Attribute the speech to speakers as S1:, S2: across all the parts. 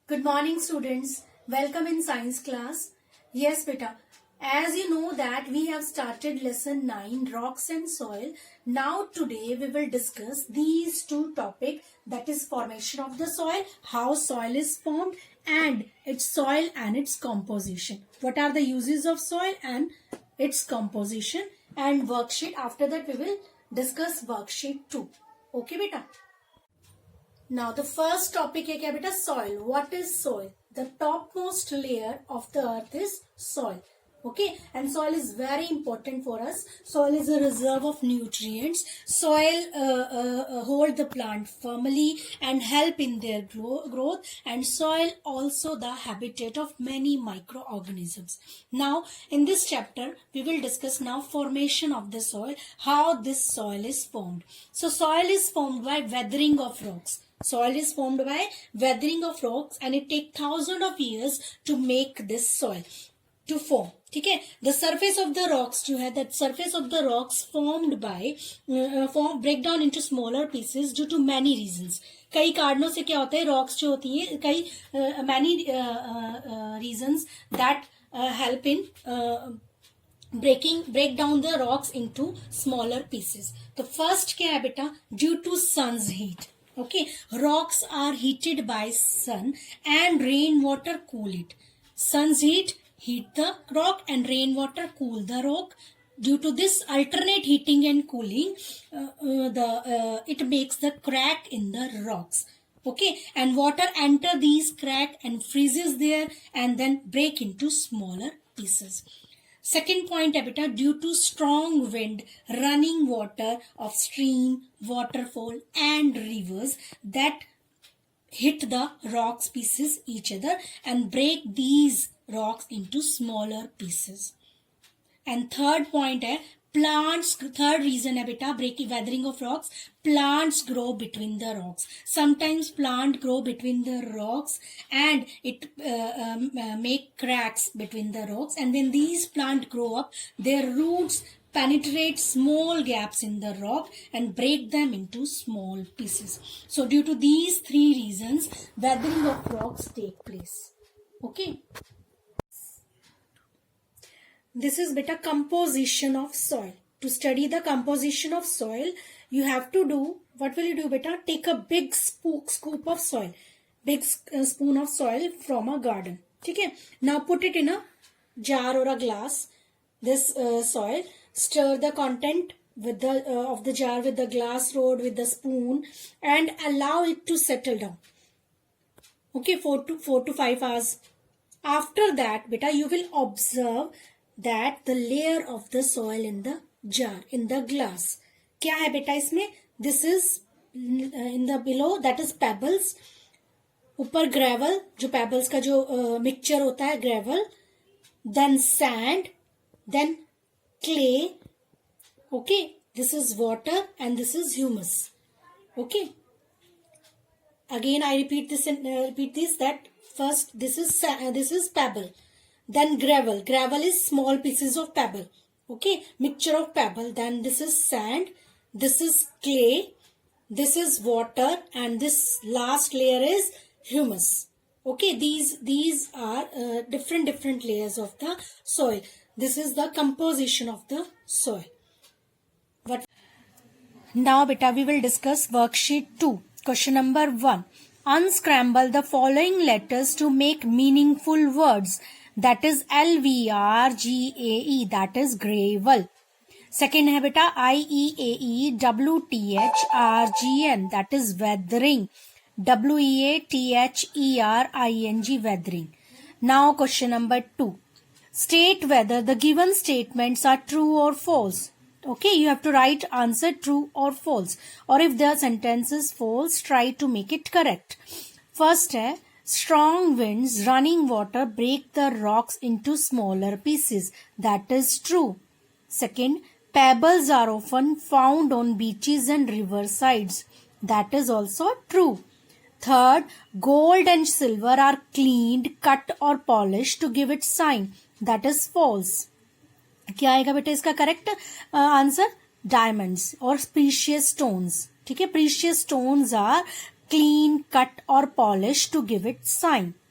S1: Good morning, students. Welcome in science class. Yes, beta. As you know that we have started lesson 9, rocks and soil. Now today we will discuss these two topics, that is formation of the soil, how soil is formed, and its soil and its composition. What are the uses of soil and its composition, and worksheet. After that we will discuss worksheet 2. Okay, beta. Now the first topic है क्या बेटा? Soil. What is soil? The topmost layer of the earth is soil. Okay, and soil is very important for us. Soil is a reserve of nutrients. Soil hold the plant firmly and help in their growth, and soil also the habitat of many microorganisms. Now in this chapter we will discuss now formation of the soil, how this soil is formed. So soil is formed by weathering of rocks. Soil is formed by weathering of rocks, and it takes thousands of years to make this soil to form. ठीक है, the surface of the rocks जो है, that surface of the rocks formed by break down into smaller pieces due to many reasons. कई कारणों से क्या होता है, rocks जो होती है, कई many reasons that help in break down the rocks into smaller pieces. तो first क्या है बेटा? Due to sun's heat. Okay, rocks are heated by sun and rainwater cool it. Sun's heat the rock and rainwater cool the rock. Due to this alternate heating and cooling, it makes the crack in the rocks. Okay, and water enter these crack and freezes there and then break into smaller pieces. Second point है बेटा, due to strong wind, running water of stream, waterfall and rivers that hit the rocks pieces each other and break these rocks into smaller pieces. And third point है plants. Third reason है बेटा, weathering of rocks. Plants grow between the rocks. Sometimes plant grow between the rocks and it make cracks between the rocks, and when these plants grow up, their roots penetrate small gaps in the rock and break them into small pieces. So due to these three reasons, weathering of rocks take place. Okay. This is beta composition of soil. To study the composition of soil, you have to do, what will you do beta? Take a big scoop of soil, big spoon of soil from a garden. Okay. Now put it in a jar or a glass. This soil, stir the content with the of the jar with the glass rod with the spoon and allow it to settle down. Okay, 4 to 5 hours. After that, beta, you will observe that the layer of the soil in the jar, in the glass. क्या है बेटा इसमें? This is in the below, that is pebbles. ऊपर gravel, जो pebbles का जो mixture होता है, gravel. Then sand, then clay. Okay, this is water and this is humus. Okay. Again, I repeat this that first this is pebble. Then gravel. Gravel is small pieces of pebble. Okay, mixture of pebble. Then this is sand. This is clay. This is water, and this last layer is humus. Okay, these are different layers of the soil. This is the composition of the soil. Now, beta, we will discuss worksheet 2. Question number 1. Unscramble the following letters to make meaningful words. That is LVRGAE, that is gravel. Second है बेटा IEAEWTHRGN, that is weathering. WEATHERING, weathering. Now question number 2. State whether the given statements are true or false. Okay, you have to write answer true or false. Or if the sentence is false, try to make it correct. First है, strong winds, running water break the rocks into smaller pieces. That is true. Second, pebbles are often found on beaches and river sides. That is also true. Third, gold and silver are cleaned, cut or polished to give it shine. That is false. क्या आएगा बेटा इसका correct answer? Diamonds or precious stones. ठीक है, precious stones are clean, cut or polish to give it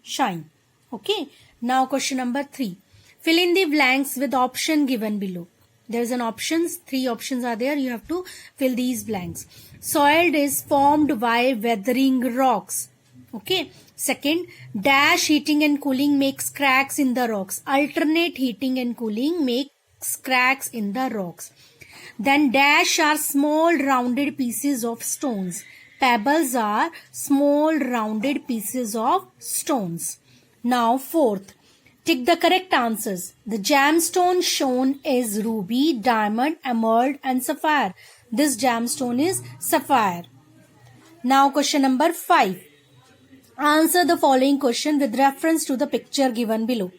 S1: shine. Okay. Now question number 3. Fill in the blanks with option given below. There is an options, 3 options are there. You have to fill these blanks. Soil is formed by weathering rocks. Okay. Second, dash heating and cooling makes cracks in the rocks. Alternate heating and cooling makes cracks in the rocks. Then dash are small rounded pieces of stones. Pebbles are small rounded pieces of stones. Now fourth, tick the correct answers. The gemstone shown is ruby, diamond, emerald and sapphire. This gemstone is sapphire. Now question number 5. Answer the following question with reference to the picture given below.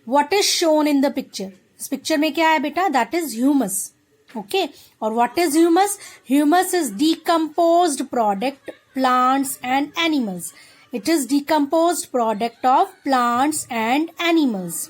S1: What is shown in the picture? This picture में क्या है बेटा? That is humus. Okay. Or what is humus? Humus is decomposed product, plants and animals. It is decomposed product of plants and animals.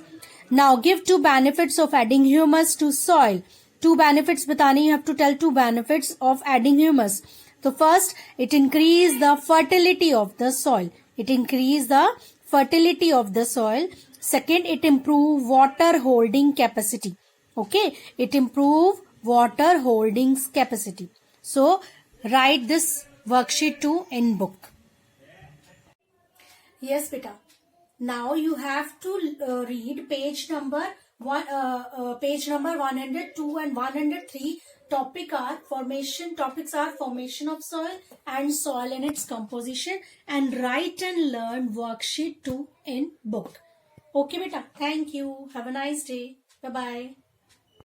S1: Now give 2 benefits of adding humus to soil. 2 benefits बताने, you have to tell 2 benefits of adding humus. So first, it increase the fertility of the soil. It increase the fertility of the soil. Second, it improve water holding capacity. Okay, it improve water holding capacity. So write this worksheet 2 in book. Yes, beta. Now you have to read page number 102 and 103. Topics are formation of soil and soil and its composition, and write and learn worksheet 2 in book. Okay beta, thank you. Have a nice day. Bye bye.